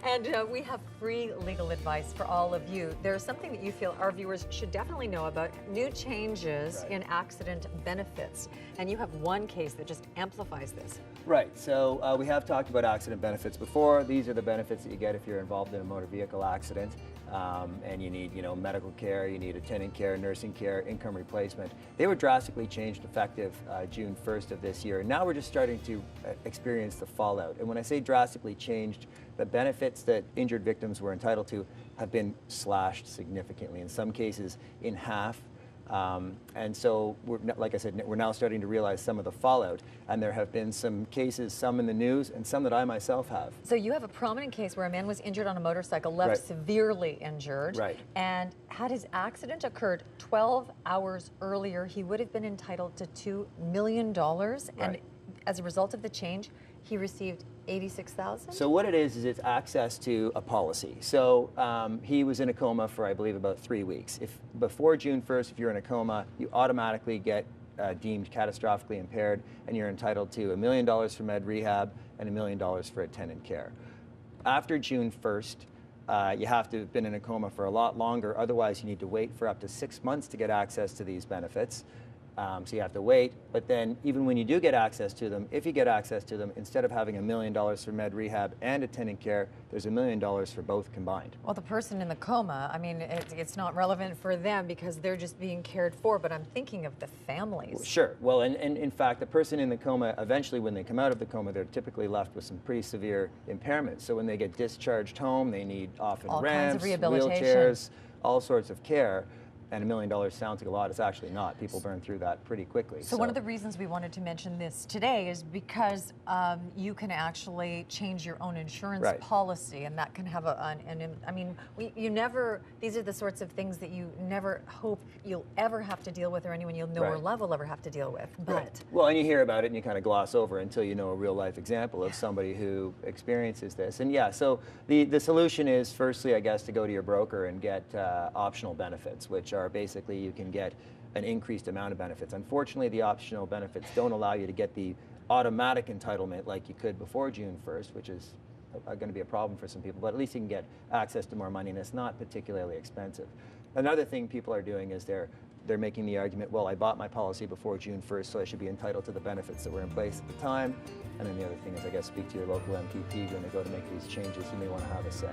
And we have free legal advice for all of you. There's something that you feel our viewers should definitely know about new changes in accident benefits. And you have one case that just amplifies this. Right. So we have talked about accident benefits before. These are the benefits that you get if you're involved in a motor vehicle accident. And you need, medical care, you need attendant care, nursing care, income replacement. They were drastically changed effective June 1st of this year. And now we're just starting to experience the fallout. And when I say drastically changed, the benefits that injured victims were entitled to have been slashed significantly, in some cases in half. And so, like I said, we're now starting to realize some of the fallout, and there have been some cases, some in the news, and some that I myself have. So you have a prominent case where a man was injured on a motorcycle, left severely injured, and had his accident occurred 12 hours earlier, he would have been entitled to $2 million, and as a result of the change, he received $86,000? So what it is it's access to a policy. So he was in a coma for, I believe, about 3 weeks. If before June 1st, if you're in a coma, you automatically get deemed catastrophically impaired, and you're entitled to $1 million for med rehab and $1 million for attendant care. After June 1st, you have to have been in a coma for a lot longer. Otherwise, you need to wait for up to 6 months to get access to these benefits. So you have to wait, but then even when you do get access to them, if you get access to them, instead of having $1 million for med rehab and attendant care, there's $1 million for both combined. Well, the person in the coma, I mean, it's not relevant for them because they're just being cared for, but I'm thinking of the families. Well, sure. Well, and in fact, the person in the coma, eventually when they come out of the coma, they're typically left with some pretty severe impairments. So when they get discharged home, they need often all ramps, kinds of rehabilitation, wheelchairs, all sorts of care. And $1 million sounds like a lot. It's actually not. People burn through that pretty quickly. So one of the reasons we wanted to mention this today is because you can actually change your own insurance policy, and that can have these are the sorts of things that you never hope you'll ever have to deal with, or anyone you'll know or love will ever have to deal with. But well, and you hear about it and you kind of gloss over until you know a real life example of somebody who experiences this. And yeah, so the solution is firstly, I guess, to go to your broker and get optional benefits, which are basically you can get an increased amount of benefits. Unfortunately, the optional benefits don't allow you to get the automatic entitlement like you could before June 1st, which is going to be a problem for some people, but at least you can get access to more money, and it's not particularly expensive. Another thing people are doing is they're making the argument, well, I bought my policy before June 1st, so I should be entitled to the benefits that were in place at the time. And then the other thing is, I guess, speak to your local MPP when they go to make these changes. You may want to have a say.